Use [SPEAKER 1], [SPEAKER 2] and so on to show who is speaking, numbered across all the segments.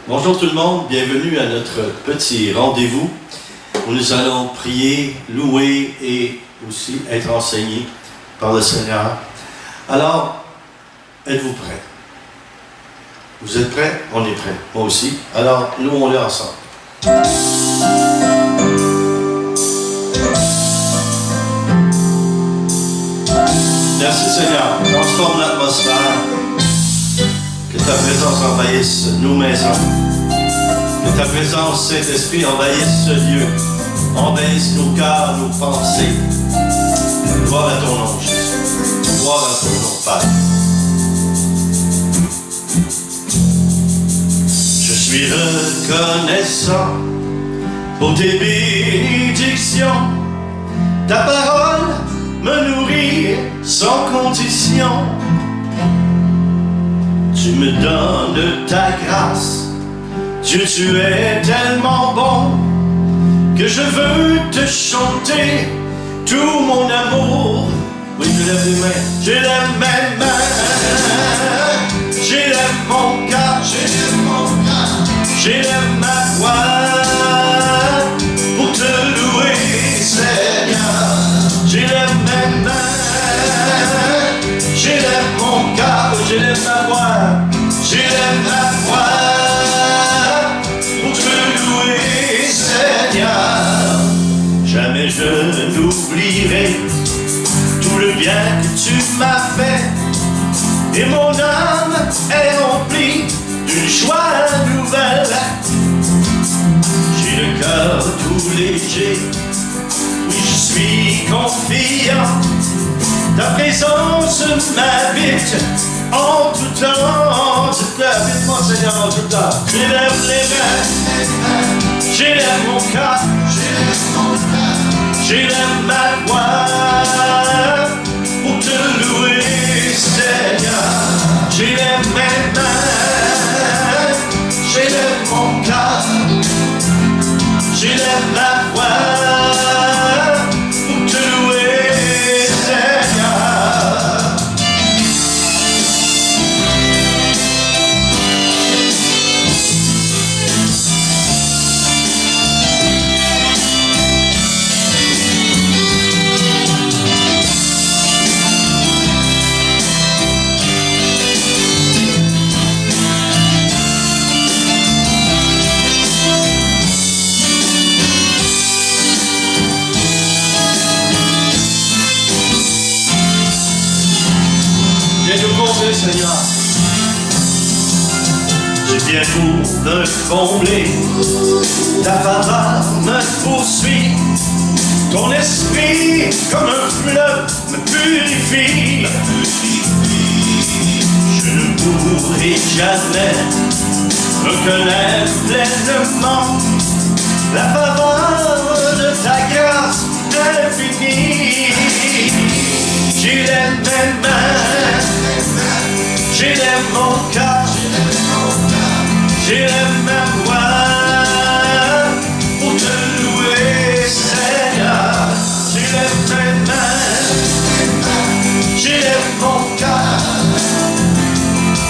[SPEAKER 1] Bonjour tout le monde, bienvenue à notre petit rendez-vous où nous allons prier, louer et aussi être enseignés par le Seigneur. Alors, êtes-vous prêts? Vous êtes prêts? On est prêts, moi aussi. Alors, louons-le ensemble. Merci Seigneur, transforme l'atmosphère, que ta présence envahisse nos maisons, que ta présence, Saint-Esprit, envahisse ce lieu, envahisse nos cœurs, nos pensées. Gloire à ton nom, Jésus. Gloire à ton nom, Père. Je suis reconnaissant pour tes bénédictions. Ta parole me nourrit sans condition. Tu me donnes ta grâce. Dieu, tu es tellement bon que je veux te chanter tout mon amour. Oui, je lève les mains, je lève mes mains, j'élève mon cœur, j'élève ma voix pour te louer, Seigneur. J'élève mes mains, j'élève mon cœur, j'élève ma voix, j'élève ma voix pour te louer, Seigneur. Jamais je n'oublierai tout le bien que tu m'as fait, et mon âme est remplie d'une joie nouvelle. J'ai le cœur tout léger, oui je suis confiant. Ta présence m'habite en tout temps. Tu t'habites mon Seigneur en tout temps. J'élève les mains, j'élève mon cœur, j'élève ma voix pour te louer, Seigneur. J'élève mes mains, j'élève mon cœur, j'élève ma voix pour te louer, Seigneur. Seigneur, j'ai bien pour me combler, ta faveur me poursuit, ton esprit comme un fleuve me purifie. Je ne pourrai jamais reconnaître pleinement la faveur de ta grâce infinie. J'élève mes mains, j'élève mon cœur, j'élève ma voix pour te louer, Seigneur. J'élève mes mains, j'élève mon cœur,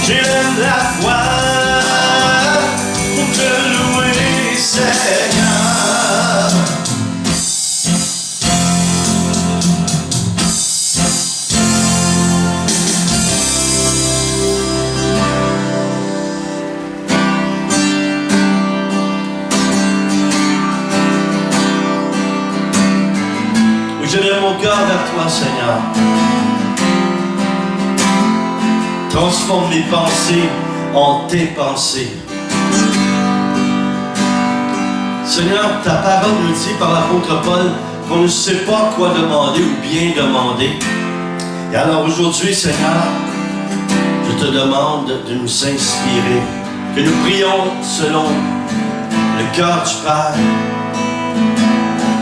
[SPEAKER 1] j'élève la voix pour te louer, Seigneur. Je lève mon cœur vers toi, Seigneur. Transforme mes pensées en tes pensées. Seigneur, ta parole nous dit par l'apôtre Paul qu'on ne sait pas quoi demander ou bien demander. Et alors aujourd'hui, Seigneur, je te demande de nous inspirer, que nous prions selon le cœur du Père,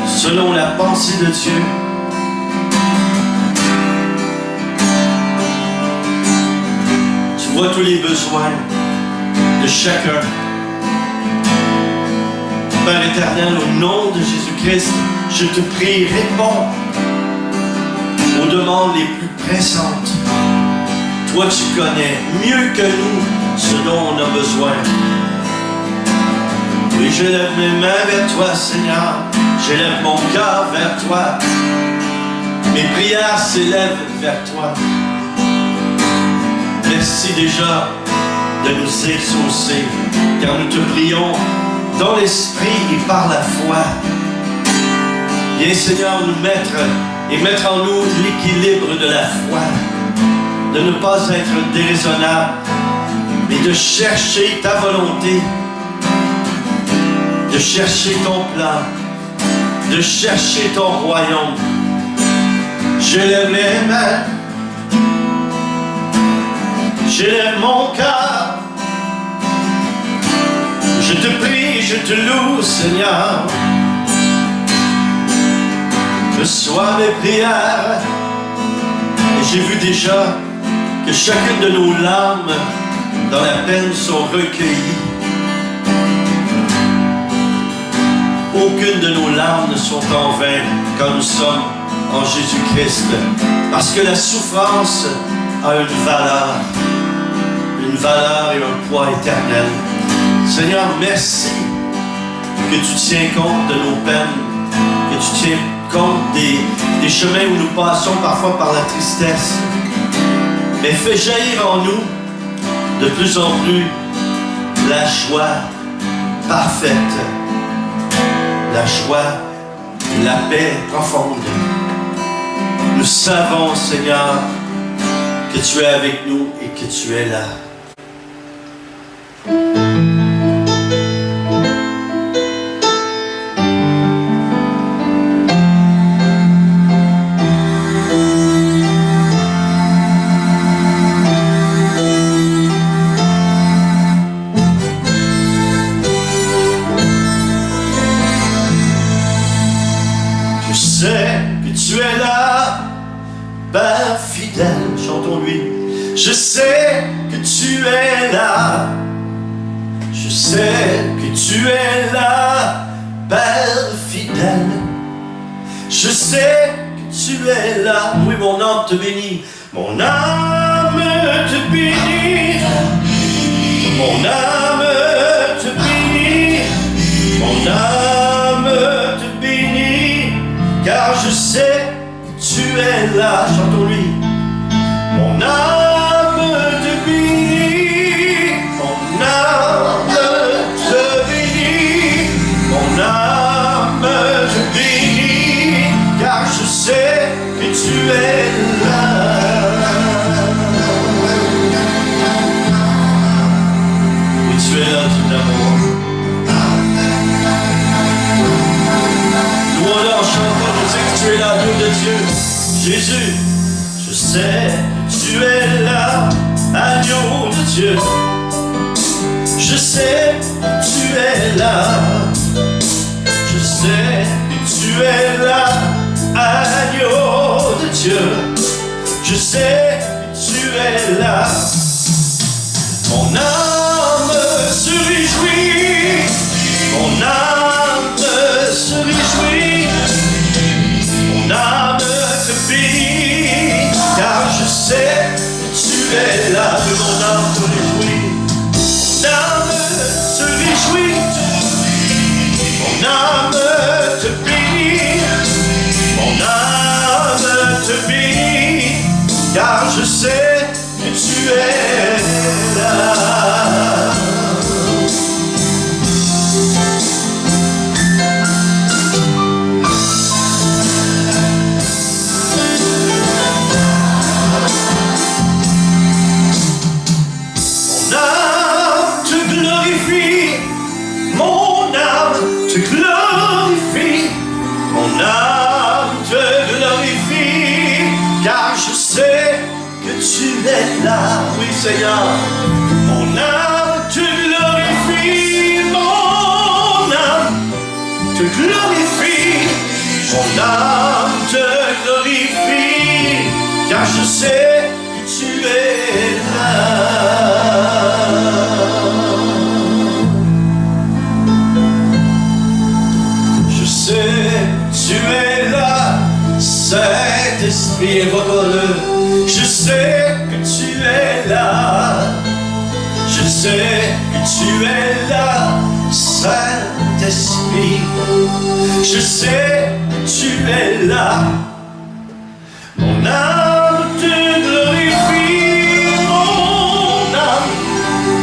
[SPEAKER 1] selon la pensée de Dieu. Tu vois tous les besoins de chacun. Père éternel, au nom de Jésus-Christ, je te prie, réponds aux demandes les plus pressantes. Toi, tu connais mieux que nous ce dont on a besoin. Oui, je lève mes mains vers toi, Seigneur. J'élève mon cœur vers toi. Mes prières s'élèvent vers toi. Merci déjà de nous exaucer, car nous te prions dans l'esprit et par la foi. Viens, Seigneur, nous mettre et mettre en nous l'équilibre de la foi, de ne pas être déraisonnable, mais de chercher ta volonté, de chercher ton plan, de chercher ton royaume. J'élève mes mains, j'élève mon cœur, je te prie, je te loue, Seigneur. Reçois mes prières. Et j'ai vu déjà que chacune de nos larmes dans la peine sont recueillies. Aucune de nos larmes ne sont en vain quand nous sommes en Jésus-Christ. Parce que la souffrance a une valeur et un poids éternel. Seigneur, merci que tu tiens compte de nos peines, que tu tiens compte des chemins où nous passons parfois par la tristesse. Mais fais jaillir en nous de plus en plus la joie parfaite, la joie, la paix profonde. Nous savons, Seigneur, que tu es avec nous et que tu es là. Père fidèle, chantons-lui. Je sais que tu es là. Je sais que tu es là, Père fidèle. Je sais que tu es là. Oui, mon âme te bénit. Mon âme te bénit. Mon âme te bénit. Mon âme te bénit. Car je sais tu es là, chantons-lui. Mon âme te bénit, mon âme te bénit, mon âme te bénit, car je sais que tu es là. Et tu es là tout d'amour. Nous on chantons, nous sais que tu es là, Dieu de Dieu. Jésus, je sais que tu es là, agneau de Dieu. Je sais que tu es là. Je sais que tu es là, agneau de Dieu. Je sais que tu es là. Mon âme se réjouit. Mon âme se réjouit. Mon âme te bénit, car je sais que tu es là. Que mon âme te réjouit. Mon âme se réjouit. Mon âme te bénit. Mon âme te bénit, car je sais que tu es là. Mon âme te glorifie, car je sais que tu es là. Oui, Seigneur. Mon âme te glorifie, mon âme te glorifie. Mon âme te glorifie, car je sais que tu es là. Tu es là, Saint-Esprit, invoque-le. Je sais que tu es là. Je sais que tu es là, Saint-Esprit, je sais que tu es là. Mon âme te glorifie, mon âme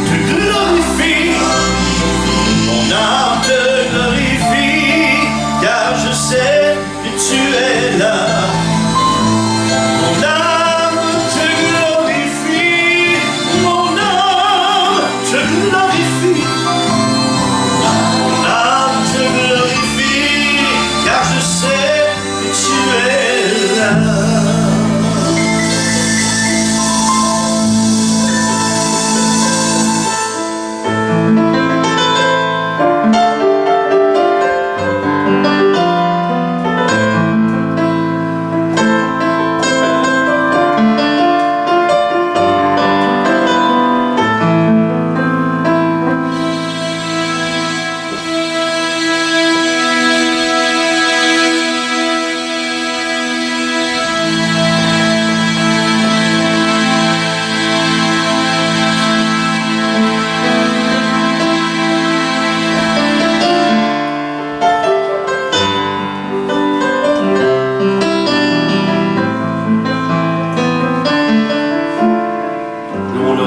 [SPEAKER 1] te glorifie, mon âme te glorifie, car je sais que tu es là. Mon âme te glorifie, mon âme te glorifie. Car je sais que tu es là.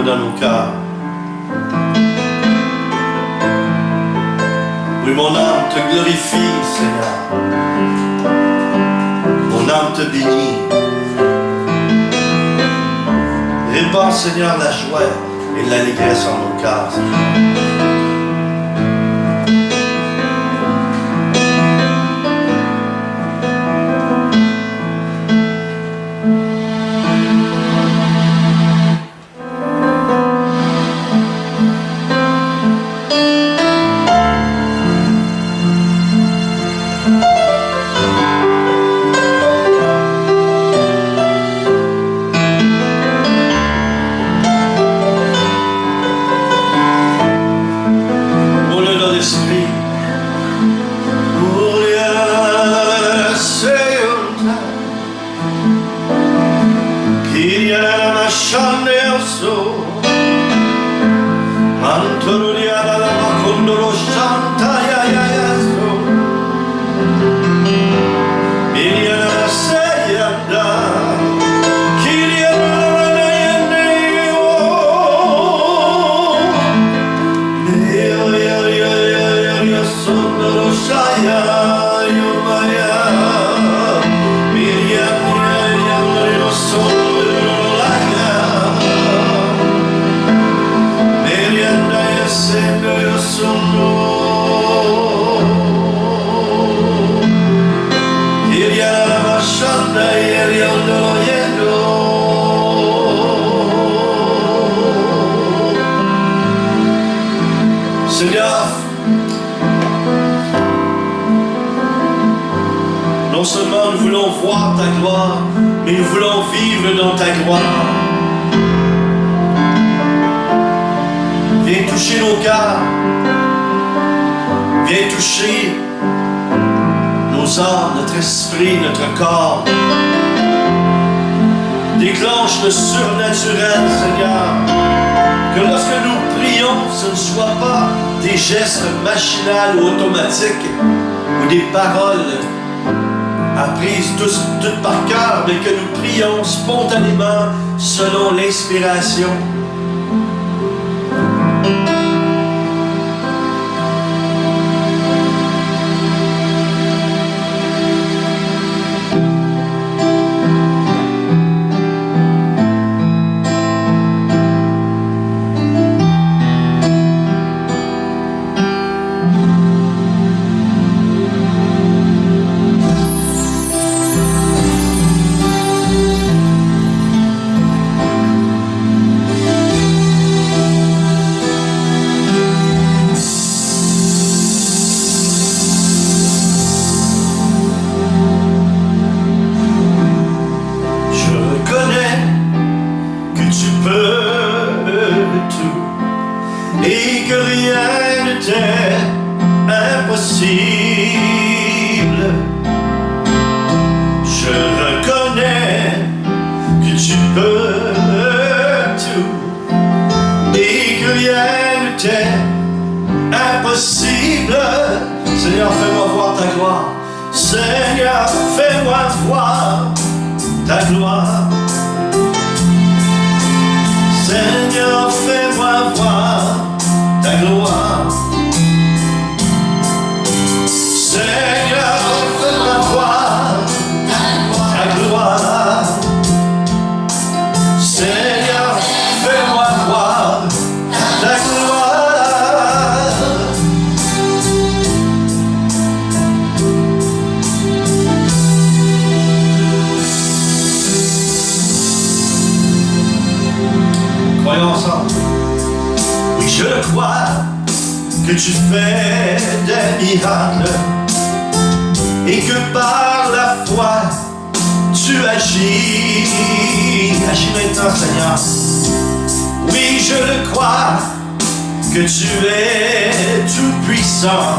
[SPEAKER 1] Dans nos cœurs. Oui, mon âme te glorifie, Seigneur. Mon âme te bénit. Répands, Seigneur, la joie et l'allégresse en nos cœurs. Seigneur, non seulement nous voulons voir ta gloire, mais nous voulons vivre dans ta gloire. Viens toucher nos cœurs, viens toucher nos âmes, notre esprit, notre corps. Déclenche le surnaturel, Seigneur, que lorsque nous prions, ce ne soit pas des gestes machinaux ou automatiques ou des paroles apprises toutes par cœur, mais que nous prions spontanément selon l'inspiration. Et que rien ne t'est impossible. Je reconnais que tu peux tout et que rien ne t'est impossible. Seigneur, fais-moi voir ta gloire. Seigneur, fais-moi voir ta gloire. Seigneur, fais-moi voir ta gloire. Seigneur, fais-moi voir ta gloire. Seigneur, fais-moi voir ta gloire. Croyons ensemble. Oui, je le crois que tu fais des miracles et que par la foi tu agis. Agis maintenant, Seigneur. Oui, je le crois que tu es tout puissant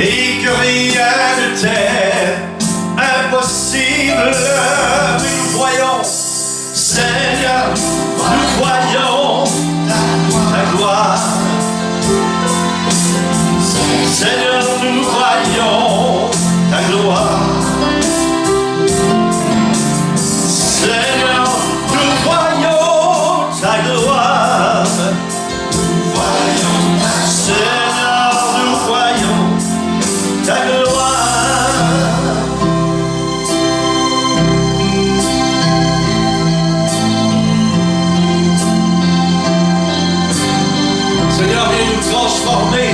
[SPEAKER 1] et que rien ne t'est impossible. Oui, nous croyons, Seigneur, nous croyons ta gloire. Seigneur, nous croyons ta gloire. Seigneur, nous voyons ta gloire. Seigneur, nous voyons ta gloire. Seigneur, viens nous transformer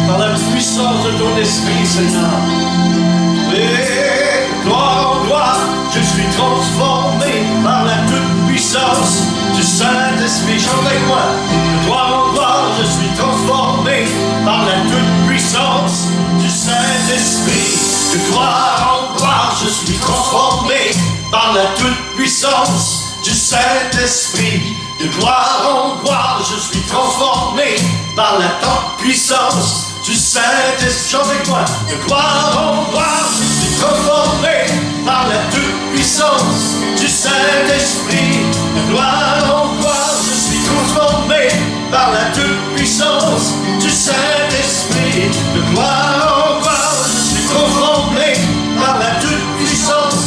[SPEAKER 1] par la puissance de ton esprit, Seigneur. Et gloire en gloire, je suis transformé par la toute-puissance du Saint-Esprit. Chante avec moi. De gloire en gloire, je suis transformé par la toute-puissance du Saint-Esprit. De gloire en gloire, je suis transformé par la toute-puissance du Saint-Esprit. De gloire en gloire, je suis transformé par la toute-puissance du Saint-Esprit. Chante avec moi. De gloire en gloire, je suis transformé par la toute-puissance du Saint-Esprit. De gloire en gloire, je suis transformé par la toute-puissance du Saint-Esprit. De gloire en gloire, je suis transformé par la toute-puissance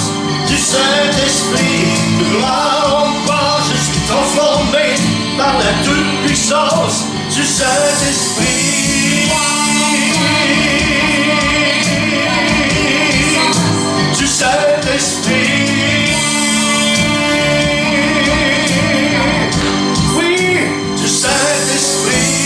[SPEAKER 1] du Saint-Esprit. De gloire en gloire, je suis transformé par la toute-puissance du Saint-Esprit. Du Saint-Esprit. Oui, du Saint-Esprit.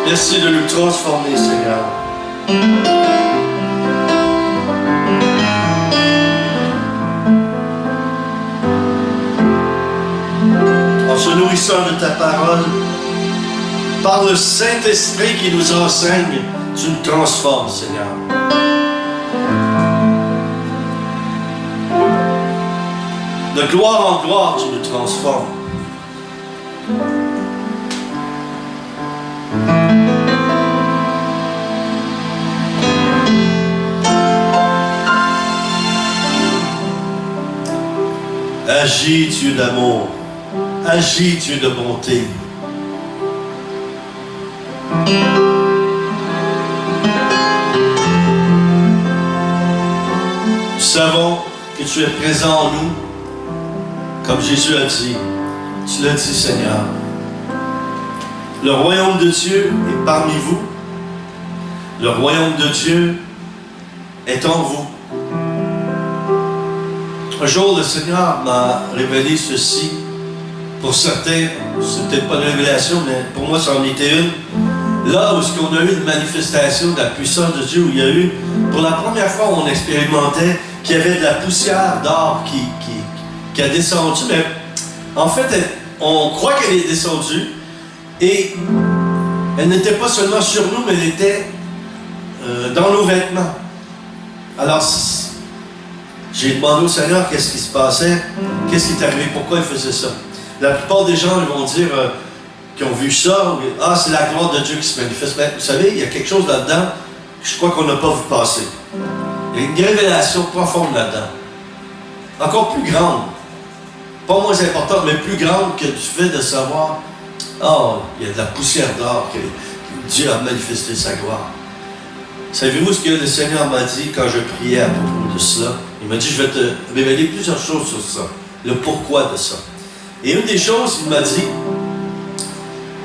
[SPEAKER 1] Merci de nous transformer, Seigneur. En se nourrissant de ta parole, par le Saint-Esprit qui nous enseigne, tu nous transformes, Seigneur. De gloire en gloire, tu nous transformes. Agis, Dieu d'amour. Agis, Dieu de bonté. Nous savons que tu es présent en nous, comme Jésus a dit. Tu l'as dit, Seigneur. Le royaume de Dieu est parmi vous. Le royaume de Dieu est en vous. Un jour, le Seigneur m'a révélé ceci. Pour certains, c'est peut-être pas une révélation, mais pour moi, ça en était une. Là où on a eu une manifestation de la puissance de Dieu, où il y a eu, pour la première fois, on expérimentait qu'il y avait de la poussière d'or qui a descendu. Mais en fait, on croit qu'elle est descendue. Et elle n'était pas seulement sur nous, mais elle était dans nos vêtements. Alors, j'ai demandé au Seigneur qu'est-ce qui se passait, qu'est-ce qui est arrivé, pourquoi il faisait ça. La plupart des gens vont dire qui ont vu ça, ah, c'est la gloire de Dieu qui se manifeste. Mais vous savez, il y a quelque chose là-dedans que je crois qu'on n'a pas vu passer. Il y a une révélation profonde là-dedans. Encore plus grande. Pas moins importante, mais plus grande que du fait de savoir, ah, il y a de la poussière d'or que Dieu a manifesté sa gloire. Savez-vous ce que le Seigneur m'a dit quand je priais à propos de cela? Il m'a dit, je vais te révéler plusieurs choses sur ça, le pourquoi de ça. Et une des choses, il m'a dit,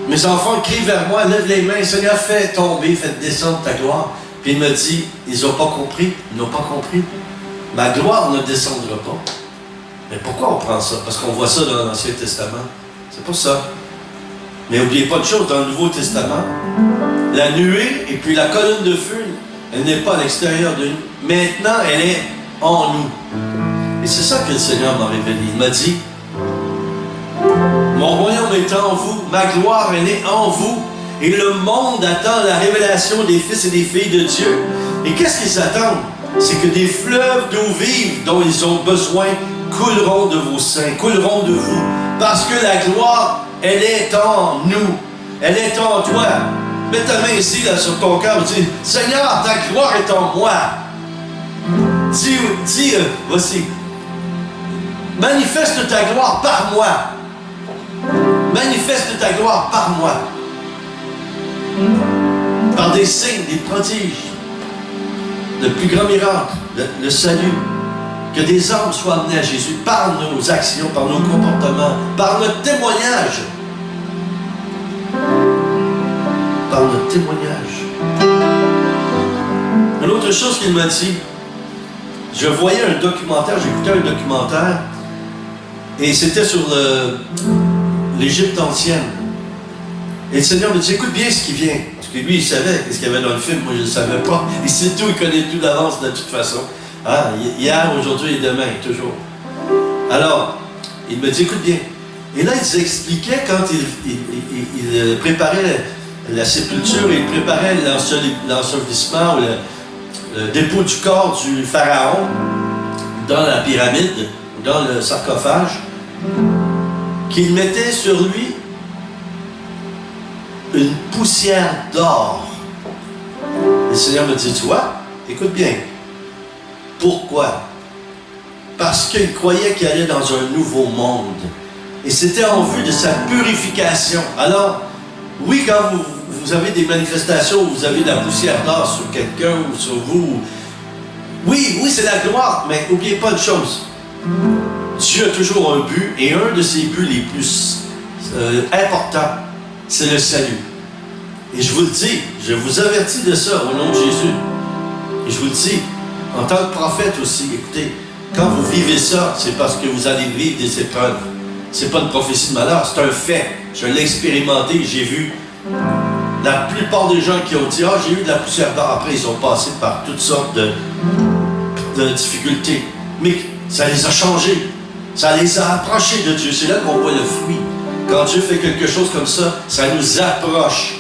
[SPEAKER 1] mes enfants crient vers moi, lève les mains, Seigneur, fais tomber, fais descendre ta gloire. Puis il m'a dit, ils n'ont pas compris, ils n'ont pas compris. Ma gloire ne descendra pas. Mais pourquoi on prend ça? Parce qu'on voit ça dans l'Ancien Testament. C'est pour ça. Mais n'oubliez pas de chose, dans le Nouveau Testament, la nuée et puis la colonne de feu, elle n'est pas à l'extérieur de nous. Maintenant, elle est en nous. Et c'est ça que le Seigneur m'a révélé. Il m'a dit, mon royaume est en vous, ma gloire, elle est en vous. Et le monde attend la révélation des fils et des filles de Dieu. Et qu'est-ce qu'ils attendent? C'est que des fleuves d'eau vive dont ils ont besoin couleront de vos seins, couleront de vous. Parce que la gloire, elle est en nous. Elle est en toi. Mets ta main ici, là, sur ton cœur, dis, Seigneur, ta gloire est en moi. Dis, voici. Manifeste ta gloire par moi. Manifeste ta gloire par moi. Par des signes, des prodiges, de plus grands miracles, le salut. Que des âmes soient amenées à Jésus par nos actions, par nos comportements, par notre témoignage. Par notre témoignage. Une autre chose qu'il m'a dit, je voyais un documentaire, j'écoutais un documentaire, et c'était sur l'Égypte ancienne. Et le Seigneur me dit, écoute bien ce qui vient. Parce que lui, il savait ce qu'il y avait dans le film, moi je ne le savais pas. Il sait tout, il connaît tout d'avance de toute façon. Ah, hier, aujourd'hui et demain, toujours. Alors, il me dit, écoute bien. Et là, il nous expliquait quand il préparait la sépulture, il préparait l'ensevelissement ou le dépôt du corps du pharaon dans la pyramide, dans le sarcophage, qu'il mettait sur lui une poussière d'or. Le Seigneur me dit, tu vois, écoute bien. Pourquoi? Parce qu'il croyait qu'il allait dans un nouveau monde. Et c'était en vue de sa purification. Alors, oui, quand vous avez des manifestations où vous avez de la poussière d'or sur quelqu'un ou sur vous, oui, c'est la gloire, mais n'oubliez pas une chose. Dieu a toujours un but, et un de ses buts les plus importants, c'est le salut. Et je vous le dis, je vous avertis de ça au nom de Jésus. Et je vous le dis, en tant que prophète aussi, écoutez, quand vous vivez ça, c'est parce que vous allez vivre des épreuves. C'est pas une prophétie de malheur, c'est un fait. Je l'ai expérimenté, j'ai vu la plupart des gens qui ont dit « Ah, j'ai eu de la poussière d'or », après ils sont passés par toutes sortes de difficultés. Mais ça les a changés, ça les a approchés de Dieu. C'est là qu'on voit le fruit. Quand Dieu fait quelque chose comme ça, ça nous approche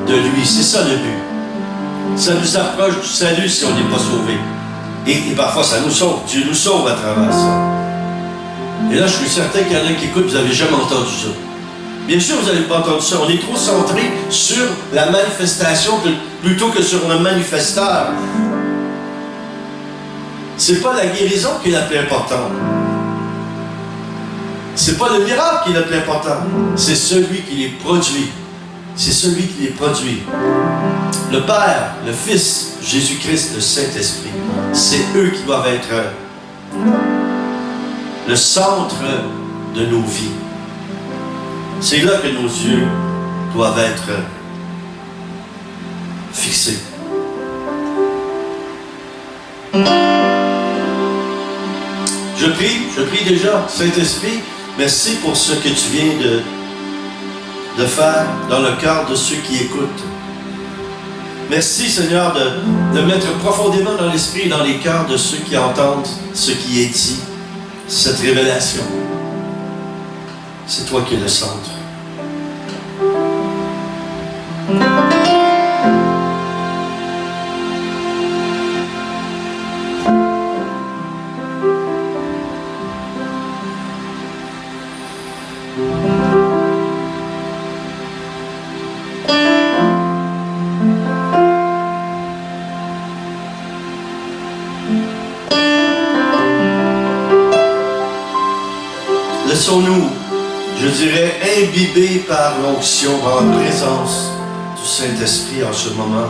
[SPEAKER 1] de lui. C'est ça le but. Ça nous approche du salut si on n'est pas sauvé. Et parfois, ça nous sauve. Dieu nous sauve à travers ça. Et là, je suis certain qu'il y en a qui écoutent, vous n'avez jamais entendu ça. Bien sûr, vous n'avez pas entendu ça. On est trop centré sur la manifestation plutôt que sur le manifesteur. C'est pas la guérison qui est la plus importante. C'est pas le miracle qui est le plus important. C'est celui qui les produit. C'est celui qui les produit. Le Père, le Fils, Jésus-Christ, le Saint-Esprit. C'est eux qui doivent être le centre de nos vies. C'est là que nos yeux doivent être fixés. Je prie déjà, Saint-Esprit, merci pour ce que tu viens de faire dans le cœur de ceux qui écoutent. Merci, Seigneur, de mettre profondément dans l'esprit et dans les cœurs de ceux qui entendent ce qui est dit, cette révélation. C'est toi qui es le centre. Laissons-nous, je dirais, imbibés par l'onction, par la présence du Saint-Esprit en ce moment.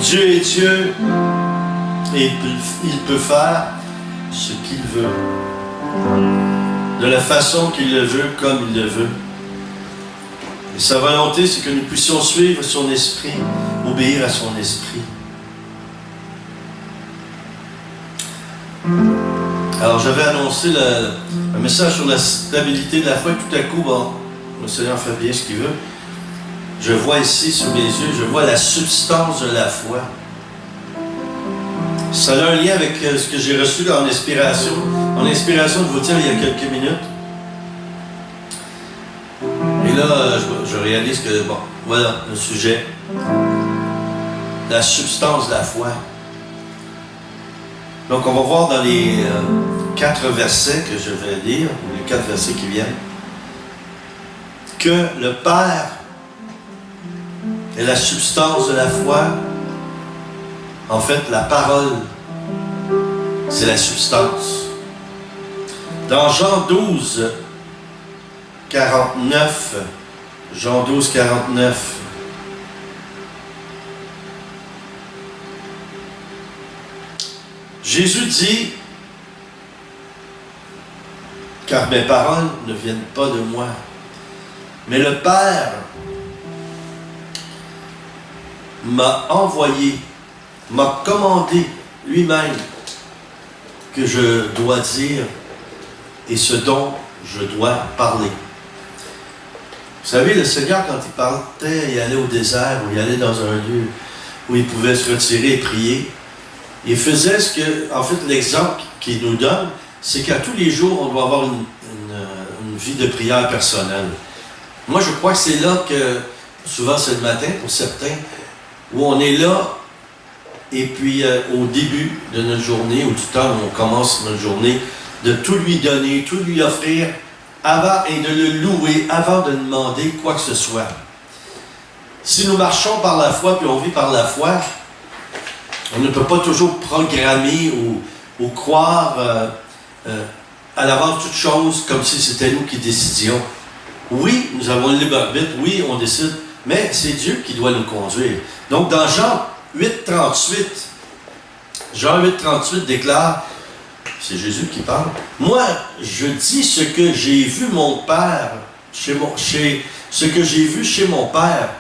[SPEAKER 1] Dieu est Dieu et il peut faire ce qu'il veut, de la façon qu'il le veut, comme il le veut. Et sa volonté, c'est que nous puissions suivre son esprit, obéir à son esprit. Alors j'avais annoncé un message sur la stabilité de la foi, et tout à coup, bon, le Seigneur fait bien ce qu'il veut. Je vois ici, sous mes yeux, je vois la substance de la foi. Ça a un lien avec ce que j'ai reçu en inspiration de vous dire il y a quelques minutes. Et là, je réalise que, bon, voilà le sujet. La substance de la foi. Donc, on va voir dans les 4 versets que je vais lire, ou les 4 versets qui viennent, que le Père est la substance de la foi. En fait, la parole, c'est la substance. Dans Jean 12, 49, Jean 12, 49, Jésus dit, « Car mes paroles ne viennent pas de moi, mais le Père m'a envoyé, m'a commandé lui-même que je dois dire et ce dont je dois parler. » Vous savez, le Seigneur, quand il partait, il allait au désert, ou il allait dans un lieu où il pouvait se retirer et prier, il faisait ce que, en fait, l'exemple qu'il nous donne, c'est qu'à tous les jours, on doit avoir une vie de prière personnelle. Moi, je crois que c'est là que, souvent c'est le matin pour certains, où on est là, et puis au début de notre journée, ou du temps où on commence notre journée, de tout lui donner, tout lui offrir, avant et de le louer, avant de demander quoi que ce soit. Si nous marchons par la foi, puis on vit par la foi, on ne peut pas toujours programmer ou croire à l'avance toute chose comme si c'était nous qui décidions. Oui, nous avons le libre arbitre, oui, on décide, mais c'est Dieu qui doit nous conduire. Donc, dans Jean 8,38, Jean 8,38 déclare, c'est Jésus qui parle, « Moi, je dis ce que j'ai vu mon Père, ce que j'ai vu chez mon Père,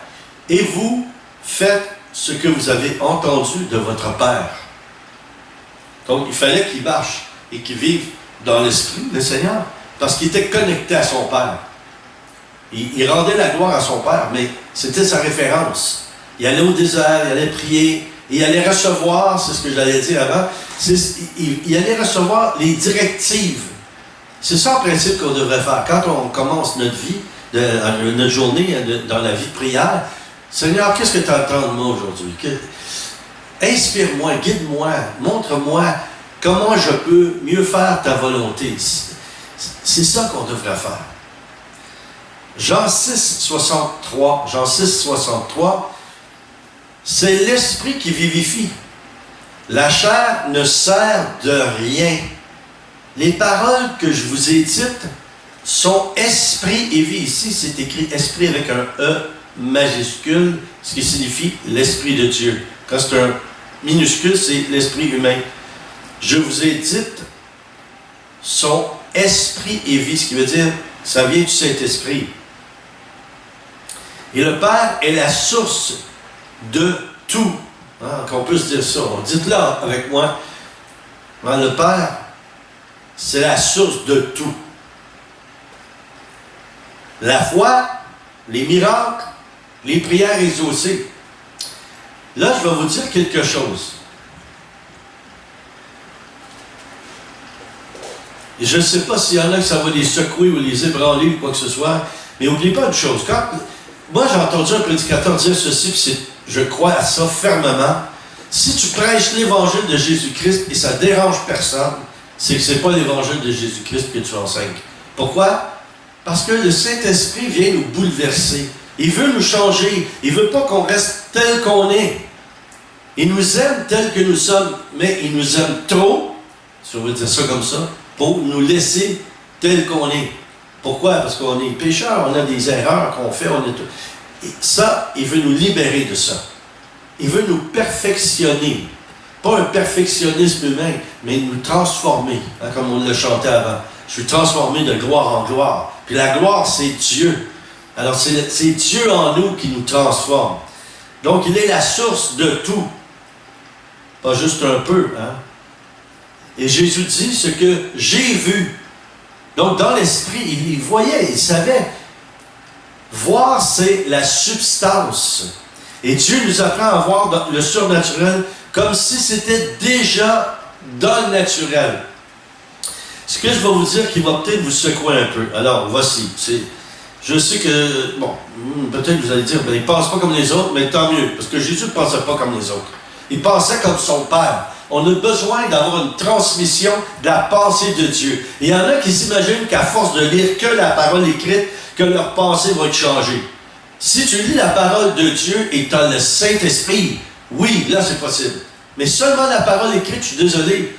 [SPEAKER 1] et vous faites ce que vous avez entendu de votre Père. » Donc, il fallait qu'il marche et qu'il vive dans l'Esprit, le Seigneur, parce qu'il était connecté à son Père. Il rendait la gloire à son Père, mais c'était sa référence. Il allait au désert, il allait prier, et il allait recevoir, c'est ce que j'allais dire avant, il allait recevoir les directives. C'est ça, en principe, qu'on devrait faire. Quand on commence notre vie, notre journée dans la vie de prière, Seigneur, qu'est-ce que tu entends de moi aujourd'hui? Inspire-moi, guide-moi, montre-moi comment je peux mieux faire ta volonté. C'est ça qu'on devrait faire. Jean 6, 63, c'est l'esprit qui vivifie. La chair ne sert de rien. Les paroles que je vous ai dites sont esprit et vie. Ici, c'est écrit esprit avec un E majuscule, ce qui signifie l'Esprit de Dieu. Quand c'est un minuscule, c'est l'esprit humain. Je vous ai dit son esprit et vie, ce qui veut dire, ça vient du Saint-Esprit. Et le Père est la source de tout. Hein, qu'on puisse dire ça. Dites-le avec moi. Hein, le Père, c'est la source de tout. La foi, les miracles, les prières exaucées. Là, je vais vous dire quelque chose. Et je ne sais pas s'il y en a que ça va les secouer ou les ébranler ou quoi que ce soit, mais n'oubliez pas une chose. Moi, j'ai entendu un prédicateur dire ceci, puis je crois à ça fermement. Si tu prêches l'évangile de Jésus-Christ et ça ne dérange personne, c'est que ce n'est pas l'évangile de Jésus-Christ que tu enseignes. Pourquoi? Parce que le Saint-Esprit vient nous bouleverser. Il veut nous changer. Il ne veut pas qu'on reste tel qu'on est. Il nous aime tel que nous sommes, mais il nous aime trop, si on veut dire ça comme ça, pour nous laisser tel qu'on est. Pourquoi? Parce qu'on est pécheurs, on a des erreurs qu'on fait, on est tout. Et ça, il veut nous libérer de ça. Il veut nous perfectionner. Pas un perfectionnisme humain, mais nous transformer, hein, comme on l'a chanté avant. Je suis transformé de gloire en gloire. Puis la gloire, c'est Dieu. Alors, c'est Dieu en nous qui nous transforme. Donc, il est la source de tout. Pas juste un peu, hein. Et Jésus dit ce que j'ai vu. Donc, dans l'esprit, il voyait, il savait. Voir, c'est la substance. Et Dieu nous apprend à voir le surnaturel comme si c'était déjà dans le naturel. Ce que je vais vous dire qui va peut-être vous secouer un peu. Alors, voici. Je sais que, bon, peut-être vous allez dire, ben, il ne pense pas comme les autres, mais tant mieux, parce que Jésus ne pensait pas comme les autres. Il pensait comme son Père. On a besoin d'avoir une transmission de la pensée de Dieu. Et il y en a qui s'imaginent qu'à force de lire que la parole écrite, que leur pensée va être changée. Si tu lis la parole de Dieu et tu as le Saint-Esprit, oui, là c'est possible. Mais seulement la parole écrite, je suis désolé,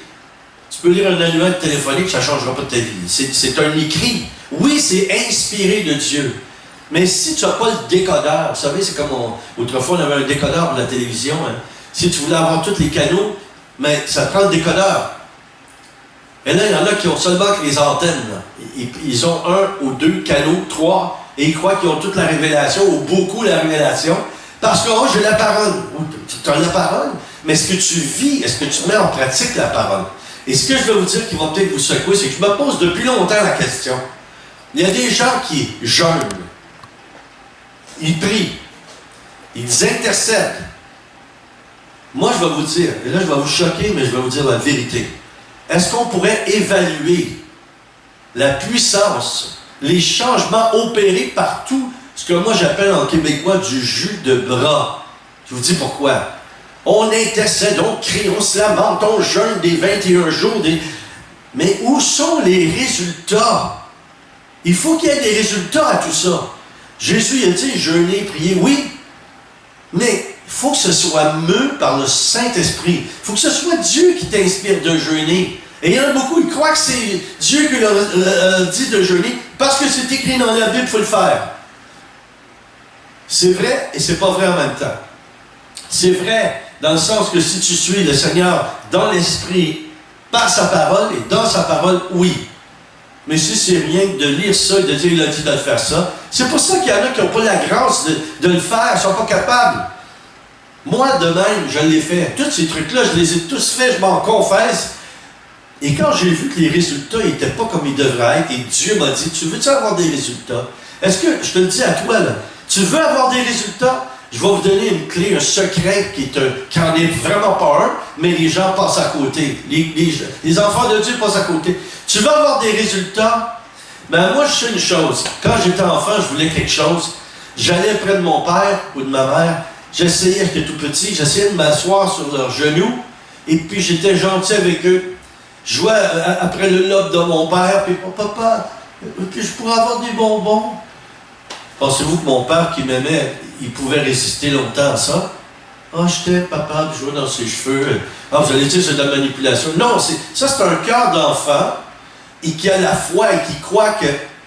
[SPEAKER 1] tu peux lire un annuaire téléphonique, ça ne changera pas ta vie. C'est un écrit. Oui, c'est inspiré de Dieu. Mais si tu n'as pas le décodeur, vous savez, c'est comme autrefois on avait un décodeur pour la télévision. Hein. Si tu voulais avoir tous les canaux, mais ça prend le décodeur. Et là, il y en a qui ont seulement que les antennes. Ils ont 1 ou 2 canaux, 3, et ils croient qu'ils ont toute la révélation, ou beaucoup la révélation, parce que oh, j'ai la parole. Tu as la parole, mais est-ce que tu vis, est-ce que tu mets en pratique la parole? Et ce que je vais vous dire qui va peut-être vous secouer, c'est que je me pose depuis longtemps la question. Il y a des gens qui jeûnent, ils prient, ils intercèdent. Moi, je vais vous dire, et là je vais vous choquer, mais je vais vous dire la vérité. Est-ce qu'on pourrait évaluer la puissance, les changements opérés par tout ce que moi j'appelle en québécois du jus de bras? Je vous dis pourquoi. On intercède, on crie, on se lamente, on jeûne des 21 jours. Mais où sont les résultats? Il faut qu'il y ait des résultats à tout ça. Jésus a dit, jeûner, prier, oui, mais il faut que ce soit mu par le Saint-Esprit. Il faut que ce soit Dieu qui t'inspire de jeûner. Et il y en a beaucoup, ils croient que c'est Dieu qui leur dit de jeûner parce que c'est écrit dans la Bible, il faut le faire. C'est vrai et c'est pas vrai en même temps. C'est vrai dans le sens que si tu suis le Seigneur dans l'Esprit, par sa parole et dans sa parole, oui. Mais si c'est rien que de lire ça et de dire il a dit de faire ça, c'est pour ça qu'il y en a qui n'ont pas la grâce de le faire, ils ne sont pas capables. Moi, de même, je l'ai fait. Tous ces trucs-là, je les ai tous faits, je m'en confesse. Et quand j'ai vu que les résultats n'étaient pas comme ils devraient être, et Dieu m'a dit, tu veux-tu avoir des résultats? Est-ce que, je te le dis à toi, là, tu veux avoir des résultats? Je vais vous donner une clé, un secret qui n'en est vraiment pas un, mais les gens passent à côté. Les enfants de Dieu passent à côté. Tu veux avoir des résultats? Ben moi, je sais une chose. Quand j'étais enfant, je voulais quelque chose. J'allais près de mon père ou de ma mère. J'essayais, j'étais tout petit, j'essayais de m'asseoir sur leurs genoux. Et puis, j'étais gentil avec eux. Je jouais après le lobe de mon père. Puis, papa, je pourrais avoir des bonbons. Pensez-vous que mon père qui m'aimait, il pouvait résister longtemps à ça? Ah, j'étais papa, puis je jouais dans ses cheveux. Ah, vous allez dire c'est de la manipulation. Non, ça c'est un cœur d'enfant et qui a la foi et qui croit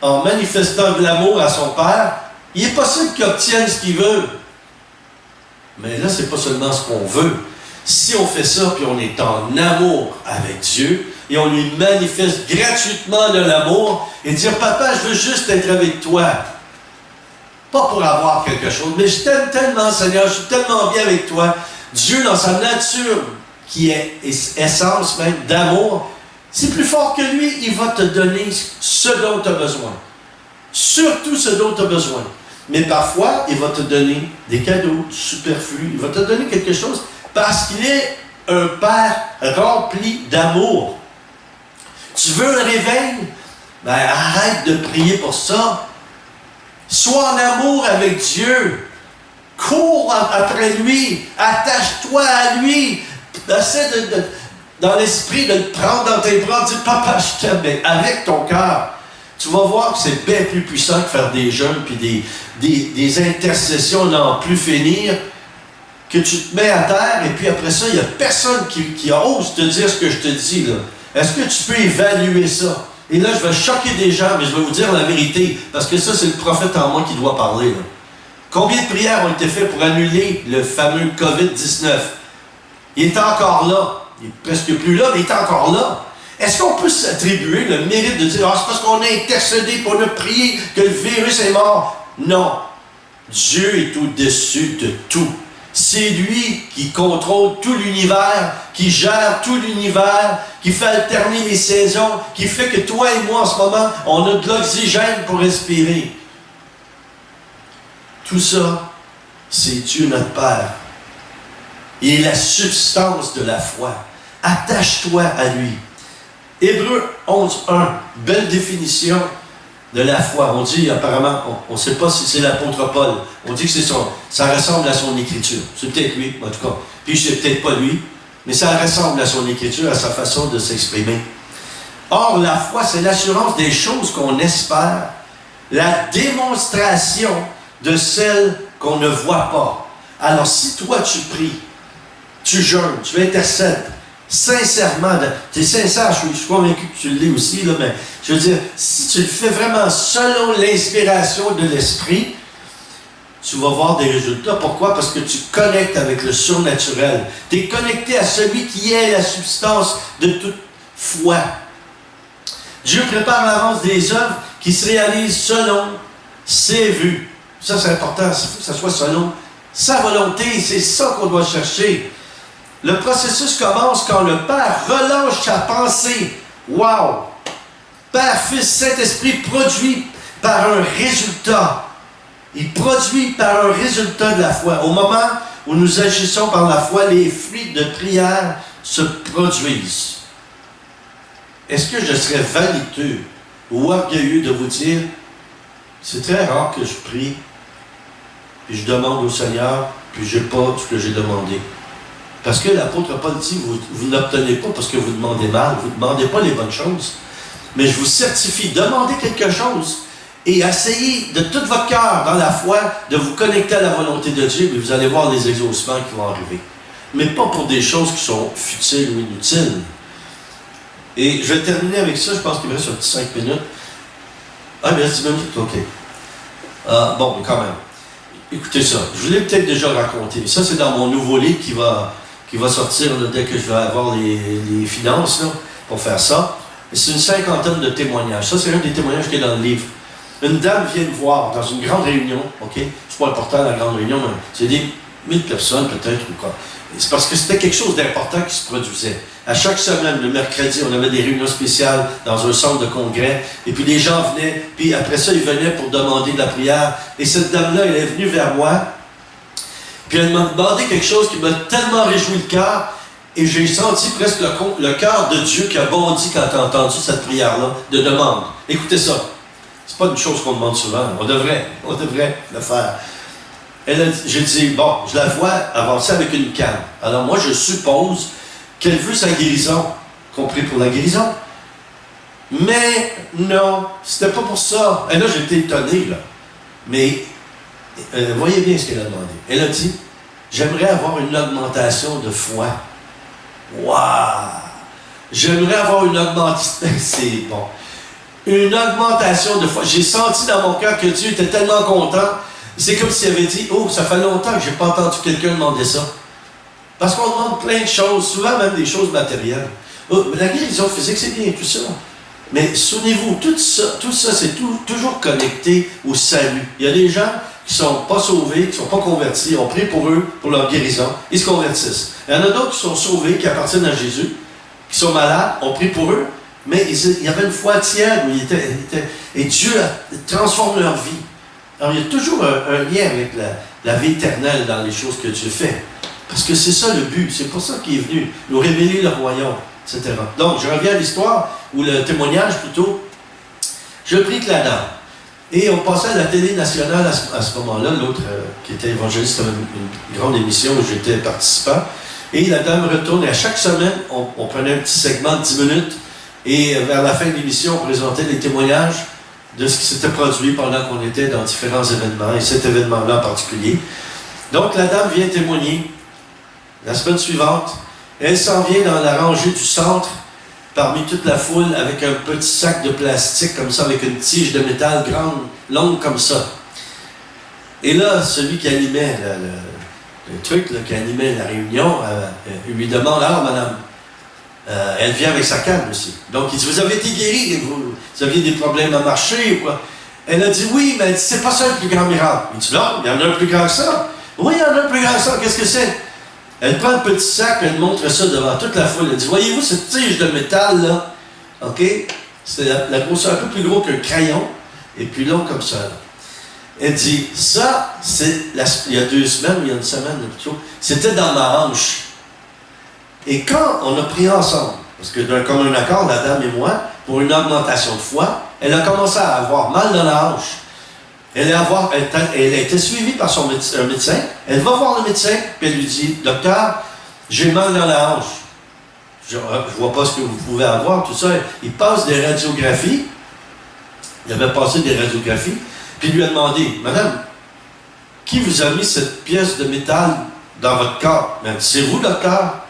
[SPEAKER 1] qu'en manifestant de l'amour à son père, il est possible qu'il obtienne ce qu'il veut. Mais là, c'est pas seulement ce qu'on veut. Si on fait ça, puis on est en amour avec Dieu, et on lui manifeste gratuitement de l'amour, et dire, papa, je veux juste être avec toi.
[SPEAKER 2] Pas pour avoir quelque chose, mais je t'aime tellement, Seigneur, je suis tellement bien avec toi. Dieu, dans sa nature, qui est essence même d'amour, c'est plus fort que lui, il va te donner ce dont tu as besoin. Surtout ce dont tu as besoin. Mais parfois, il va te donner des cadeaux, du superflu, il va te donner quelque chose parce qu'il est un Père rempli d'amour. Tu veux un réveil? Ben, arrête de prier pour ça. Sois en amour avec Dieu. Cours après lui. Attache-toi à lui. Essaie dans l'esprit de le prendre dans tes bras. Dis, papa, je t'aime. Mais avec ton cœur, tu vas voir que c'est bien plus puissant que faire des jeûnes puis des intercessions n'en plus finir. Que tu te mets à terre et puis après ça, il n'y a personne qui ose te dire ce que je te dis là. Est-ce que tu peux évaluer ça? Et là, je vais choquer des gens, mais je vais vous dire la vérité, parce que ça, c'est le prophète en moi qui doit parler. Là. Combien de prières ont été faites pour annuler le fameux COVID-19? Il est encore là. Il est presque plus là, mais il est encore là. Est-ce qu'on peut s'attribuer le mérite de dire « Ah, c'est parce qu'on a intercédé, pour a prié que le virus est mort. » Non. Dieu est au-dessus de tout. C'est lui qui contrôle tout l'univers, qui gère tout l'univers, qui fait alterner les saisons, qui fait que toi et moi, en ce moment, on a de l'oxygène pour respirer. Tout ça, c'est Dieu notre Père. Il est la substance de la foi. Attache-toi à lui. Hébreux 11.1, belle définition de la foi. On dit apparemment, on ne sait pas si c'est l'apôtre Paul. On dit que ça ressemble à son écriture. C'est peut-être lui, en tout cas. Puis c'est peut-être pas lui, mais ça ressemble à son écriture, à sa façon de s'exprimer. Or, la foi, c'est l'assurance des choses qu'on espère, la démonstration de celles qu'on ne voit pas. Alors, si toi, tu pries, tu jeûnes, tu intercèdes, sincèrement, tu es sincère, je suis convaincu que tu l'es aussi, là, mais je veux dire, si tu le fais vraiment selon l'inspiration de l'esprit, tu vas voir des résultats. Pourquoi? Parce que tu connectes avec le surnaturel. Tu es connecté à celui qui est la substance de toute foi. Dieu prépare à l'avance des œuvres qui se réalisent selon ses vues. Ça, c'est important. Il faut que ça soit selon sa volonté. C'est ça qu'on doit chercher. Le processus commence quand le Père relâche sa pensée. Wow! Père, Fils, Saint-Esprit produit par un résultat. Il produit par un résultat de la foi. Au moment où nous agissons par la foi, les fruits de prière se produisent. Est-ce que je serais vaniteux ou orgueilleux de vous dire, c'est très rare que je prie, puis je demande au Seigneur, puis je n'ai pas ce que j'ai demandé. Parce que l'apôtre Paul dit, vous n'obtenez pas parce que vous demandez mal, vous ne demandez pas les bonnes choses. Mais je vous certifie, demandez quelque chose et essayez de tout votre cœur, dans la foi, de vous connecter à la volonté de Dieu, et vous allez voir les exaucements qui vont arriver. Mais pas pour des choses qui sont futiles ou inutiles. Et je vais terminer avec ça, je pense qu'il me reste un petit 5 minutes. Ah, il me reste 10 minutes? OK. Bon, quand même. Écoutez ça, je vous l'ai peut-être déjà raconté. Ça, c'est dans mon nouveau livre qui va sortir là, dès que je vais avoir les finances là, pour faire ça. C'est une 50aine de témoignages. Ça, c'est un des témoignages qui est dans le livre. Une dame vient me voir dans une grande réunion, OK? C'est pas important la grande réunion, mais c'est des 1000 personnes peut-être ou quoi. C'est parce que c'était quelque chose d'important qui se produisait. À chaque semaine, le mercredi, on avait des réunions spéciales dans un centre de congrès. Et puis les gens venaient, puis après ça, ils venaient pour demander de la prière. Et cette dame-là, elle est venue vers moi. Puis elle m'a demandé quelque chose qui m'a tellement réjoui le cœur. Et j'ai senti presque le cœur de Dieu qui a bondi quand tu as entendu cette prière-là de demande. Écoutez ça. C'est pas une chose qu'on demande souvent. On devrait le faire. J'ai dit, bon, je la vois avancer avec une canne. Alors moi, je suppose qu'elle veut sa guérison, compris pour la guérison. Mais non, c'était pas pour ça. Et là, j'étais étonné, là. Mais, voyez bien ce qu'elle a demandé. Elle a dit, j'aimerais avoir une augmentation de foi. Waouh! J'aimerais avoir une augmentation. C'est bon. Une augmentation de foi. J'ai senti dans mon cœur que Dieu était tellement content. C'est comme s'il avait dit, oh, ça fait longtemps que je n'ai pas entendu quelqu'un demander ça. Parce qu'on demande plein de choses, souvent même des choses matérielles. Oh, la guérison physique, c'est bien, tout ça. Mais souvenez-vous, tout ça c'est toujours connecté au salut. Il y a des gens qui ne sont pas sauvés, qui ne sont pas convertis. On prie pour eux, pour leur guérison. Ils se convertissent. Il y en a d'autres qui sont sauvés, qui appartiennent à Jésus, qui sont malades. On prie pour eux. Mais il y avait une foi tiède et Dieu transforme leur vie. Alors, il y a toujours un lien avec la vie éternelle dans les choses que Dieu fait. Parce que c'est ça le but. C'est pour ça qu'il est venu nous révéler le royaume, etc. Donc, je reviens à l'histoire, ou le témoignage plutôt. Je prie que la dame. Et on passait à la télé nationale à ce moment-là, l'autre qui était évangéliste, une grande émission où j'étais participant. Et la dame retourne, et à chaque semaine, on prenait un petit segment de 10 minutes, et vers la fin de l'émission, on présentait les témoignages de ce qui s'était produit pendant qu'on était dans différents événements, et cet événement-là en particulier. Donc, la dame vient témoigner. La semaine suivante, elle s'en vient dans la rangée du centre, parmi toute la foule, avec un petit sac de plastique, comme ça, avec une tige de métal grande, longue comme ça. Et là, celui qui animait le truc, là, qui animait la réunion, lui demande, alors, madame, elle vient avec sa canne aussi. Donc, il dit, vous avez été guéri, vous aviez des problèmes à marcher ou quoi? Elle a dit, oui, mais elle dit, c'est pas ça le plus grand miracle. Il dit, non, il y en a un plus grand que ça. Oui, il y en a un plus grand que ça, qu'est-ce que c'est? Elle prend un petit sac, elle montre ça devant toute la foule. Elle dit, voyez-vous cette tige de métal, là? OK? C'est la grosseur un peu plus gros qu'un crayon, et puis long comme ça, là. Elle dit, ça, c'est il y a 2 semaines, ou il y a une semaine, plutôt, c'était dans ma hanche. Et quand on a prié ensemble, parce que d'un commun accord, la dame et moi, pour une augmentation de foi, elle a commencé à avoir mal dans la hanche. Elle a été suivie par un médecin. Elle va voir le médecin, puis elle lui dit, docteur, j'ai mal dans la hanche. Je ne vois pas ce que vous pouvez avoir, tout ça. Il passe des radiographies. Il avait passé des radiographies, puis il lui a demandé, madame, qui vous a mis cette pièce de métal dans votre corps? Elle dit, c'est vous, docteur.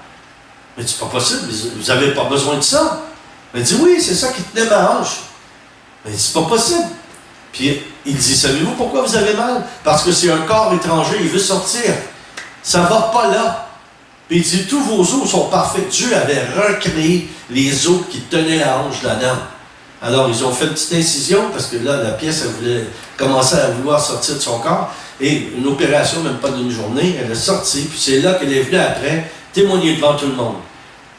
[SPEAKER 2] Mais c'est pas possible, vous n'avez pas besoin de ça. Elle dit, oui, c'est ça qui tenait ma hanche. Mais c'est pas possible. Puis il dit, savez-vous pourquoi vous avez mal? Parce que c'est un corps étranger, il veut sortir. Ça ne va pas là. Puis il dit, tous vos os sont parfaits. Dieu avait recréé les os qui tenaient la hanche de la dame. Alors ils ont fait une petite incision, parce que là, la pièce, elle voulait commencer à vouloir sortir de son corps. Et une opération, même pas d'une journée, elle est sortie. Puis c'est là qu'elle est venue après témoigner devant tout le monde.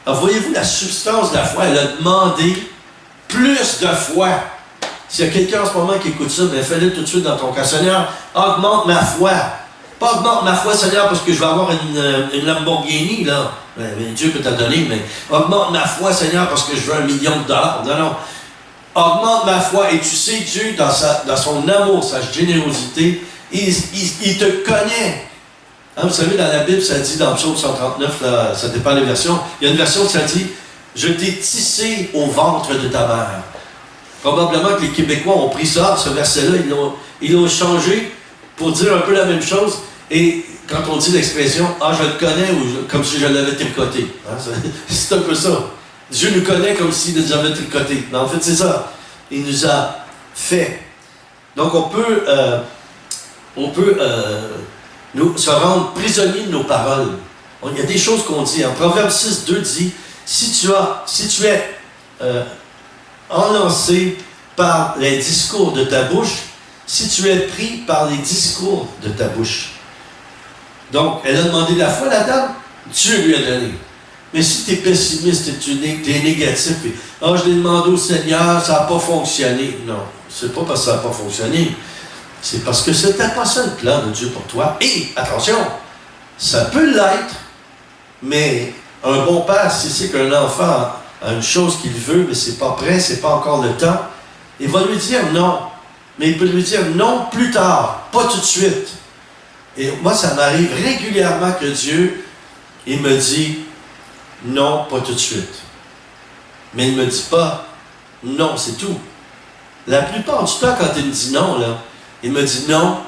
[SPEAKER 2] Alors voyez-vous la substance de la foi, elle a demandé plus de foi. S'il y a quelqu'un en ce moment qui écoute ça, bien fais-le tout de suite dans ton cœur. Seigneur, augmente ma foi. Pas augmente ma foi, Seigneur, parce que je vais avoir une Lamborghini, là. Ben, Dieu peut t'en donner, mais augmente ma foi, Seigneur, parce que je veux $1 million. Non, non. Augmente ma foi. Et tu sais, Dieu, dans son amour, sa générosité, il te connaît. Hein, vous savez, dans la Bible, ça dit, dans le psaume 139, là, ça dépend des versions, il y a une version où ça dit « Je t'ai tissé au ventre de ta mère ». Probablement que les Québécois ont pris ça, ce verset-là, ils l'ont changé pour dire un peu la même chose. Et quand on dit l'expression « Ah, je le connais » ou comme si je l'avais tricoté. Hein, c'est un peu ça. Dieu nous connaît comme s'il nous avait tricoté. Mais en fait, c'est ça. Il nous a fait. Donc, on peut se rendre prisonnier de nos paroles. Il y a des choses qu'on dit. En Proverbe 6, 2 dit « Si tu es enlancé par les discours de ta bouche, si tu es pris par les discours de ta bouche. » Donc, elle a demandé la foi, la dame, Dieu lui a donné. Mais si tu es pessimiste et tu es négatif, et, je l'ai demandé au Seigneur, ça n'a pas fonctionné. Non, c'est pas parce que ça n'a pas fonctionné. C'est parce que c'était pas ça le plan de Dieu pour toi. Et, attention, ça peut l'être, mais un bon père, si c'est qu'un enfant a une chose qu'il veut, mais c'est pas prêt, c'est pas encore le temps, il va lui dire non. Mais il peut lui dire non plus tard, pas tout de suite. Et moi, ça m'arrive régulièrement que Dieu, il me dit non, pas tout de suite. Mais il ne me dit pas non, c'est tout. La plupart du temps, quand il me dit non, là, il me dit non,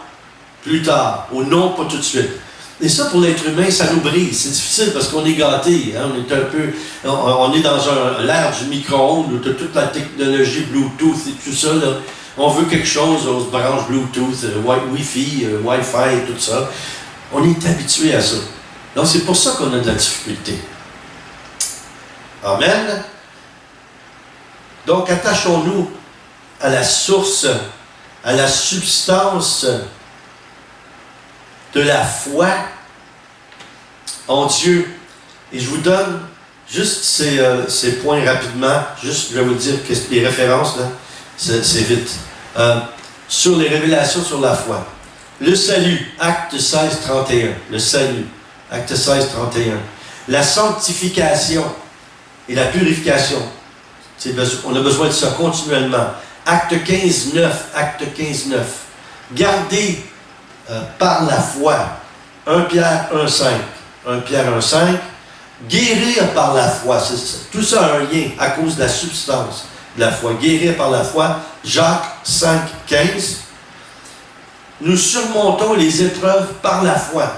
[SPEAKER 2] plus tard, ou non, pas tout de suite. Et ça, pour l'être humain, ça nous brise. C'est difficile parce qu'on est gâté. Hein? On est dans l'ère du micro-ondes, de toute la technologie Bluetooth et tout ça. Là. On veut quelque chose, on se branche Bluetooth, Wi-Fi, Wi-Fi et tout ça. On est habitué à ça. Donc, c'est pour ça qu'on a de la difficulté. Amen. Donc, attachons-nous à la source, à la substance de la foi en Dieu. Et je vous donne juste ces points rapidement. Juste, je vais vous dire les références, là, c'est vite. Sur les révélations sur la foi. Le salut, acte 16, 31. Le salut, acte 16, 31. La sanctification et la purification. On a besoin de ça continuellement. Acte 15, 9. Acte 15, 9. Garder par la foi. 1 Pierre 1, 5. 1 Pierre 1, 5. Guérir par la foi. Tout ça a un lien à cause de la substance de la foi. Guérir par la foi. Jacques 5, 15. Nous surmontons les épreuves par la foi.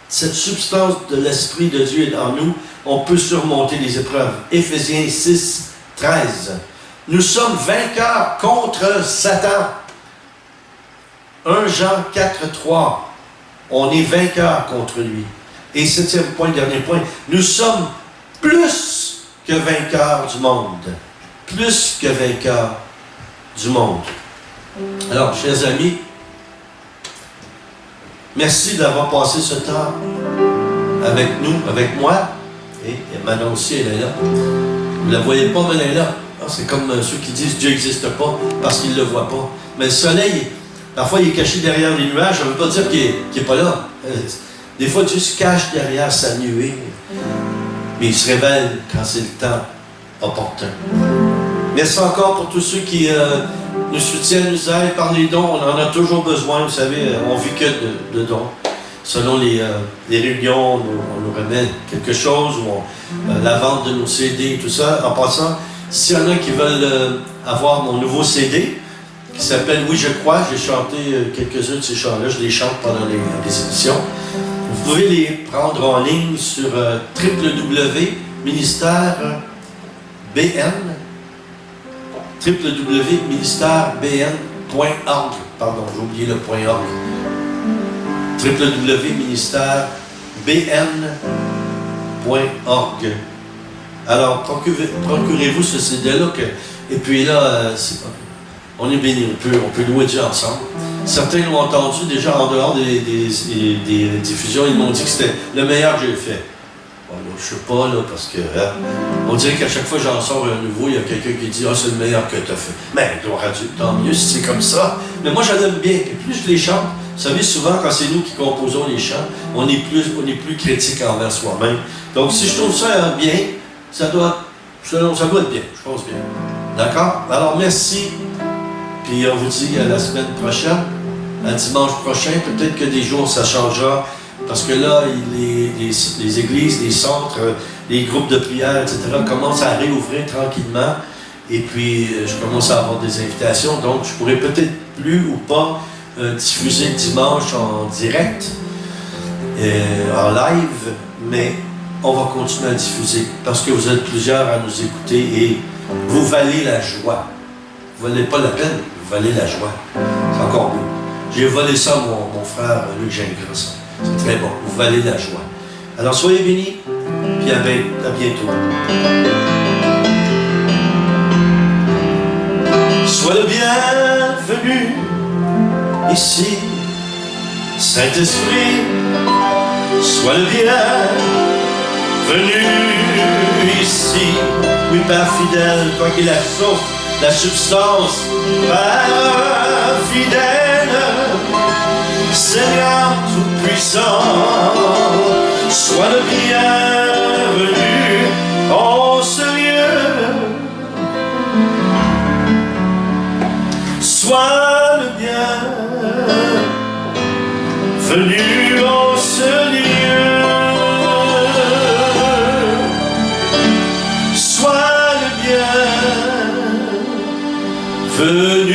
[SPEAKER 2] Cette substance de l'Esprit de Dieu est en nous. On peut surmonter les épreuves. Éphésiens 6, 13. Nous sommes vainqueurs contre Satan. 1 Jean 4, 3. On est vainqueurs contre lui. Et septième point, dernier point. Nous sommes plus que vainqueurs du monde. Plus que vainqueurs du monde. Alors, chers amis, merci d'avoir passé ce temps avec nous, avec moi. Et Manon aussi, elle est là. Vous ne la voyez pas, mais elle est là. C'est comme ceux qui disent Dieu n'existe pas parce qu'ils ne le voient pas. Mais le soleil, parfois, il est caché derrière les nuages. Ça ne veut pas dire qu'il n'est pas là. Des fois, Dieu se cache derrière sa nuée. Mais il se révèle quand c'est le temps opportun. Merci encore pour tous ceux qui nous soutiennent, nous aident par les dons. On en a toujours besoin. Vous savez, on ne vit que de dons. Selon les réunions, on nous remet quelque chose, ou la vente de nos CD, tout ça. En passant, s'il y en a qui veulent avoir mon nouveau CD, qui s'appelle Oui, je crois, j'ai chanté quelques-uns de ces chants-là, je les chante pendant les émissions. Vous pouvez les prendre en ligne sur www.ministerbn.org. Pardon, j'ai oublié le .org. www.ministerbn.org. Alors, procurez-vous ce CD-là. Et puis là, on est bénis, on peut louer Dieu ensemble. Certains l'ont entendu déjà en dehors des diffusions. Ils m'ont dit que c'était le meilleur que j'ai fait. Bon, là, je ne sais pas, là, parce que on dirait qu'à chaque fois que j'en sors un nouveau, il y a quelqu'un qui dit « Ah, c'est le meilleur que tu as fait. » Mais gloire à Dieu, tant mieux si c'est comme ça. Mais moi, je l'aime bien. Et plus je les chante, vous savez, souvent, quand c'est nous qui composons les chants, on est plus critique envers soi-même. Donc, si je trouve ça bien, ça doit être bien, je pense bien. D'accord? Alors, merci. Puis, on vous dit à la semaine prochaine, à dimanche prochain. Peut-être que des jours, ça changera. Parce que là, les églises, les centres, les groupes de prière, etc., commencent à réouvrir tranquillement. Et puis, je commence à avoir des invitations. Donc, je pourrais peut-être plus ou pas diffuser dimanche en direct, en live, mais on va continuer à diffuser parce que vous êtes plusieurs à nous écouter et vous valez la joie. Vous ne valez pas la peine, vous valez la joie. C'est encore mieux. J'ai volé ça à mon frère Luc Gingras. C'est très bon. Vous valez la joie. Alors, soyez bénis, puis à bientôt. Sois le bienvenu ici, Saint-Esprit, sois le bienvenu ici. Oui, Père fidèle, toi qui es la source, la substance, Père fidèle, Seigneur tout-puissant, sois le bienvenu en ce lieu. Sois le bienvenu en ce lieu. Sois le bienvenu.